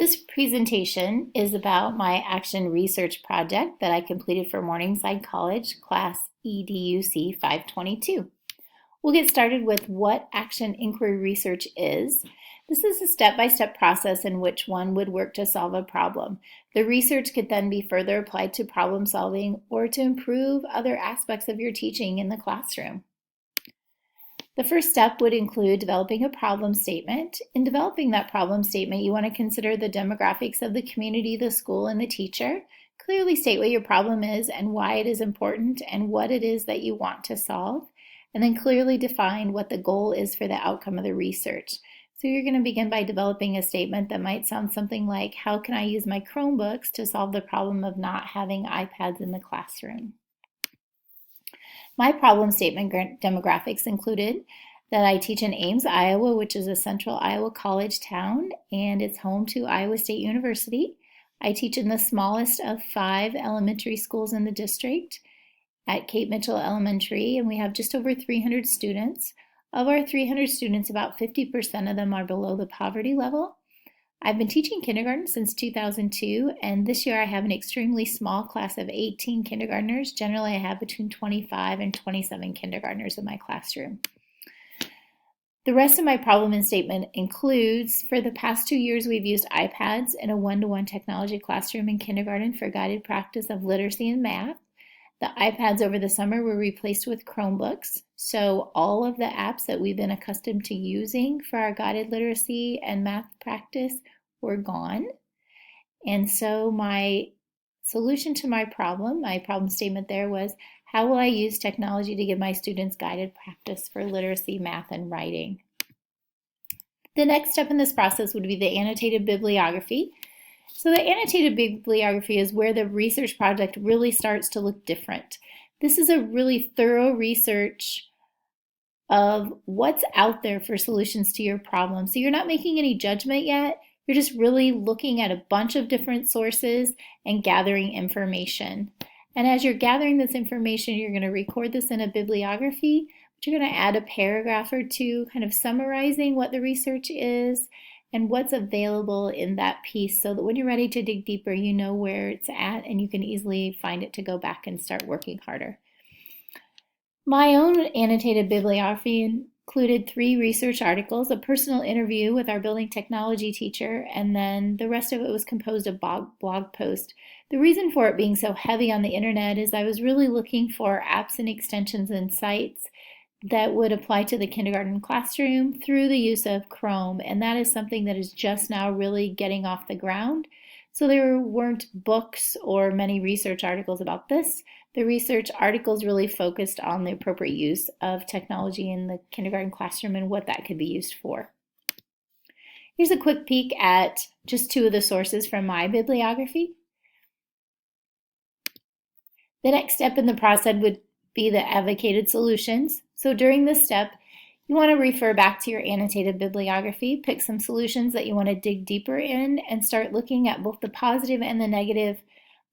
This presentation is about my action research project that I completed for Morningside College, class EDUC 522. We'll get started with what action inquiry research is. This is a step-by-step process in which one would work to solve a problem. The research could then be further applied to problem solving or to improve other aspects of your teaching in the classroom. The first step would include developing a problem statement. In developing that problem statement, you want to consider the demographics of the community, the school, and the teacher. Clearly state what your problem is and why it is important and what it is that you want to solve. And then clearly define what the goal is for the outcome of the research. So you're going to begin by developing a statement that might sound something like, how can I use my Chromebooks to solve the problem of not having iPads in the classroom? My problem statement demographics included that I teach in Ames, Iowa, which is a central Iowa college town, and it's home to Iowa State University. I teach in the smallest of 5 elementary schools in the district at Cape Mitchell Elementary, and we have just over 300 students. Of our 300 students, about 50% of them are below the poverty level. I've been teaching kindergarten since 2002, and this year I have an extremely small class of 18 kindergartners. Generally, I have between 25 and 27 kindergartners in my classroom. The rest of my problem statement includes, for the past 2 years, we've used iPads in a one-to-one technology classroom in kindergarten for guided practice of literacy and math. The iPads over the summer were replaced with Chromebooks, so all of the apps that we've been accustomed to using for our guided literacy and math practice were gone. And so my solution to my problem statement there was, how will I use technology to give my students guided practice for literacy, math, and writing? The next step in this process would be the annotated bibliography. So the annotated bibliography is where the research project really starts to look different. This is a really thorough research of what's out there for solutions to your problem. So you're not making any judgment yet. You're just really looking at a bunch of different sources and gathering information. And as you're gathering this information, you're going to record this in a bibliography, but you're going to add a paragraph or two kind of summarizing what the research is and what's available in that piece, so that when you're ready to dig deeper, you know where it's at and you can easily find it to go back and start working harder. My own annotated bibliography included 3 research articles, a personal interview with our building technology teacher, and then the rest of it was composed of blog posts. The reason for it being so heavy on the internet is I was really looking for apps and extensions and sites that would apply to the kindergarten classroom through the use of Chrome, and that is something that is just now really getting off the ground. So there weren't books or many research articles about this. The research articles really focused on the appropriate use of technology in the kindergarten classroom and what that could be used for. Here's a quick peek at just 2 of the sources from my bibliography. The next step in the process would be the advocated solutions. So during this step, you want to refer back to your annotated bibliography, pick some solutions that you want to dig deeper in, and start looking at both the positive and the negative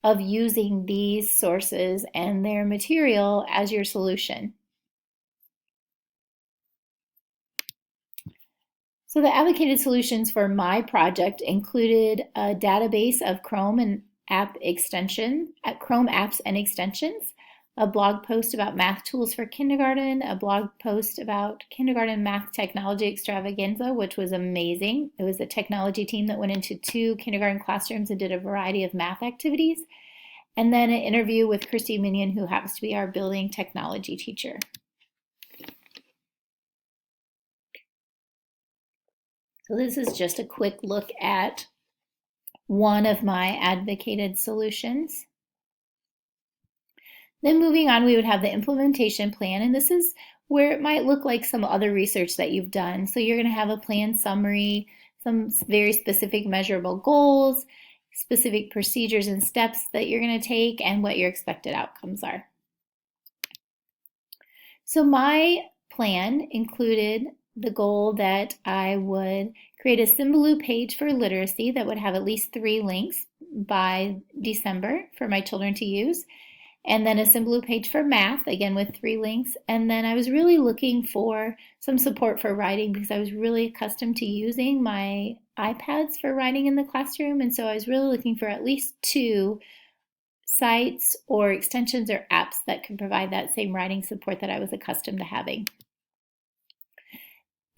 of using these sources and their material as your solution. So the advocated solutions for my project included a database of Chrome apps and extensions, a blog post about math tools for kindergarten, a blog post about kindergarten math technology extravaganza, which was amazing. It was a technology team that went into 2 kindergarten classrooms and did a variety of math activities. And then an interview with Christy Minion, who happens to be our building technology teacher. So this is just a quick look at one of my advocated solutions. Then moving on, we would have the implementation plan, and this is where it might look like some other research that you've done. So you're going to have a plan summary, some very specific measurable goals, specific procedures and steps that you're going to take, and what your expected outcomes are. So my plan included the goal that I would create a Symbaloo page for literacy that would have at least 3 links by December for my children to use. and then a Symbaloo page for math, again with 3 links. And then I was really looking for some support for writing because I was really accustomed to using my iPads for writing in the classroom. And so I was really looking for at least 2 sites or extensions or apps that could provide that same writing support that I was accustomed to having.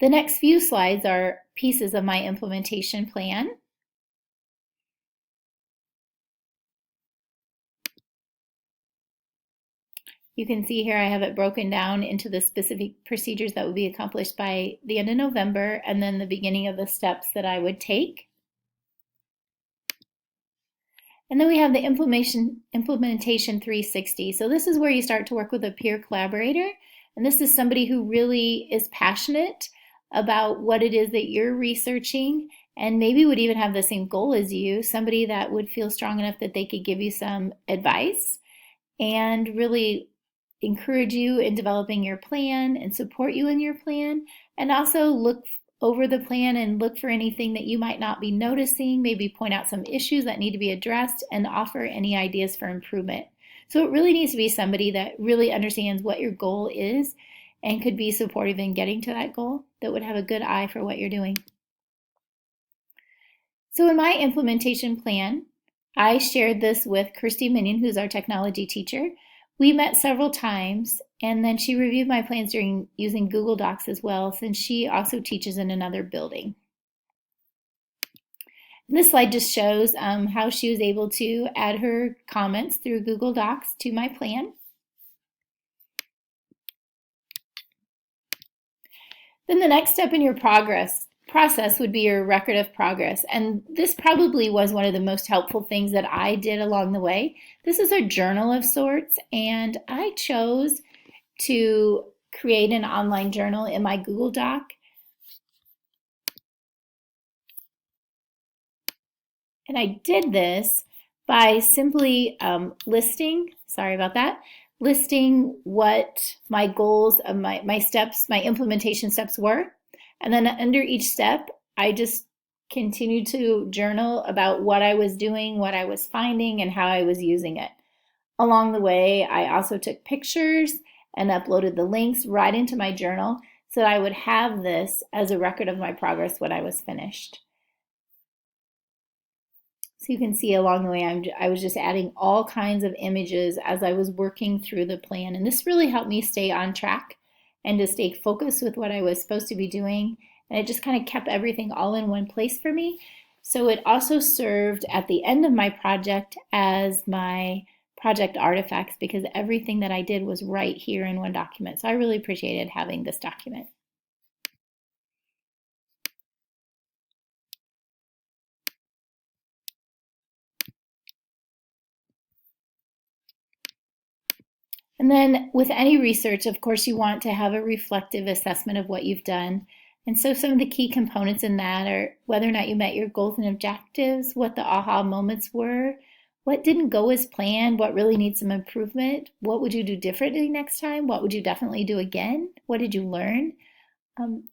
The next few slides are pieces of my implementation plan. You can see here I have it broken down into the specific procedures that would be accomplished by the end of November and then the beginning of the steps that I would take. And then we have the implementation 360. So this is where you start to work with a peer collaborator. And this is somebody who really is passionate about what it is that you're researching and maybe would even have the same goal as you, somebody that would feel strong enough that they could give you some advice and really encourage you in developing your plan and support you in your plan, and also look over the plan and look for anything that you might not be noticing, maybe point out some issues that need to be addressed and offer any ideas for improvement. So it really needs to be somebody that really understands what your goal is and could be supportive in getting to that goal, that would have a good eye for what you're doing. So in my implementation plan, I shared this with Kirsty Minion, who's our technology teacher. We met several times, and then she reviewed my plans during using Google Docs as well, since she also teaches in another building. And this slide just shows how she was able to add her comments through Google Docs to my plan. Then the next step in your process would be your record of progress. And this probably was one of the most helpful things that I did along the way. This is a journal of sorts, and I chose to create an online journal in my Google Doc. And I did this by simply listing what my goals of my steps, my implementation steps were. And then under each step, I just continued to journal about what I was doing, what I was finding, and how I was using it. Along the way, I also took pictures and uploaded the links right into my journal so that I would have this as a record of my progress when I was finished. So you can see along the way, I was just adding all kinds of images as I was working through the plan. And this really helped me stay on track and to stay focused with what I was supposed to be doing. And it just kind of kept everything all in one place for me. So it also served at the end of my project as my project artifacts because everything that I did was right here in one document. So I really appreciated having this document. And then with any research, of course, you want to have a reflective assessment of what you've done. And so some of the key components in that are whether or not you met your goals and objectives, what the aha moments were, what didn't go as planned, what really needs some improvement, what would you do differently next time, what would you definitely do again, what did you learn,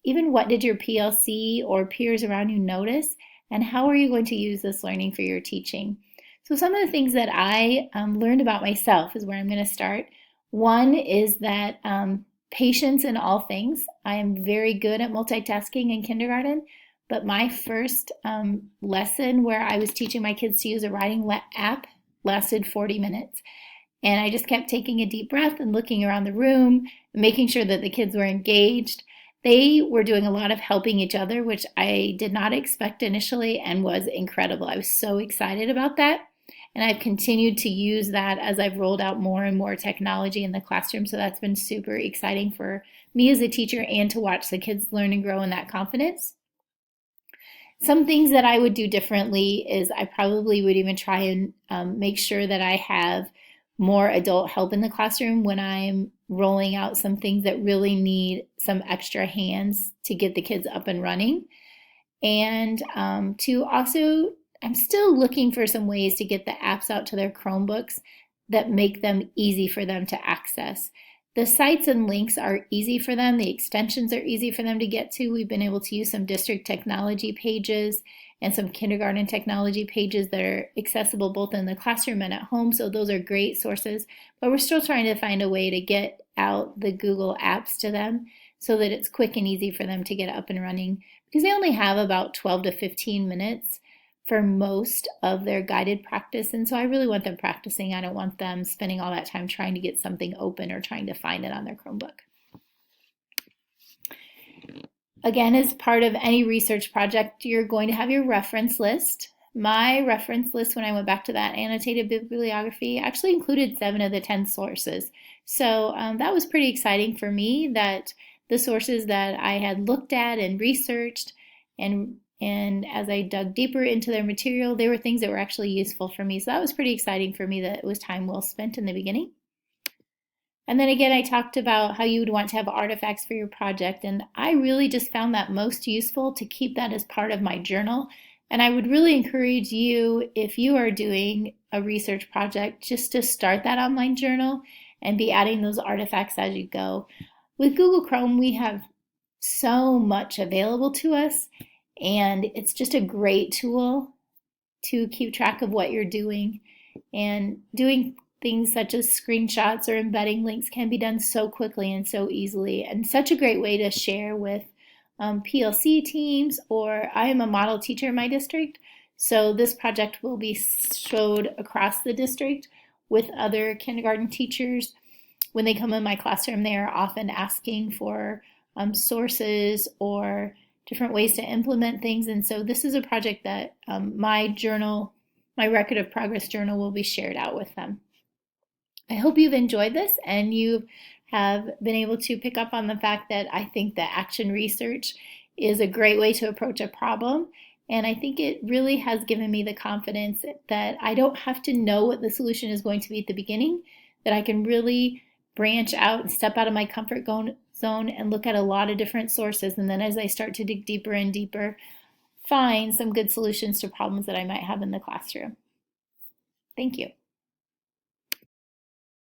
even what did your PLC or peers around you notice, and how are you going to use this learning for your teaching. So some of the things that I learned about myself is where I'm going to start. One is that patience in all things. I am very good at multitasking in kindergarten, but my first lesson where I was teaching my kids to use a writing app lasted 40 minutes. And I just kept taking a deep breath and looking around the room, making sure that the kids were engaged. They were doing a lot of helping each other, which I did not expect initially and was incredible. I was so excited about that. And I've continued to use that as I've rolled out more and more technology in the classroom. So that's been super exciting for me as a teacher and to watch the kids learn and grow in that confidence. Some things that I would do differently is I probably would even try and make sure that I have more adult help in the classroom when I'm rolling out some things that really need some extra hands to get the kids up and running. And to also, I'm still looking for some ways to get the apps out to their Chromebooks that make them easy for them to access. The sites and links are easy for them. The extensions are easy for them to get to. We've been able to use some district technology pages and some kindergarten technology pages that are accessible both in the classroom and at home. So those are great sources, but we're still trying to find a way to get out the Google Apps to them so that it's quick and easy for them to get up and running, because they only have about 12 to 15 minutes for most of their guided practice. And so I really want them practicing. I don't want them spending all that time trying to get something open or trying to find it on their Chromebook. Again, as part of any research project, you're going to have your reference list. My reference list, when I went back to that annotated bibliography, actually included 7 of the 10 sources. So that was pretty exciting for me, that the sources that I had looked at and researched, and as I dug deeper into their material, they were things that were actually useful for me. So that was pretty exciting for me, that it was time well spent in the beginning. And then again, I talked about how you would want to have artifacts for your project, and I really just found that most useful to keep that as part of my journal. And I would really encourage you, if you are doing a research project, just to start that online journal and be adding those artifacts as you go. With Google Chrome, we have so much available to us, and it's just a great tool to keep track of what you're doing. And doing things such as screenshots or embedding links can be done so quickly and so easily, and such a great way to share with PLC teams. Or I am a model teacher in my district, so this project will be showed across the district with other kindergarten teachers. When they come in my classroom, they are often asking for sources or different ways to implement things. And so this is a project that my journal, my record of progress journal, will be shared out with them. I hope you've enjoyed this and you have been able to pick up on the fact that I think that action research is a great way to approach a problem. And I think it really has given me the confidence that I don't have to know what the solution is going to be at the beginning, that I can really branch out and step out of my comfort zone and look at a lot of different sources. And then as I start to dig deeper and deeper, find some good solutions to problems that I might have in the classroom. Thank you.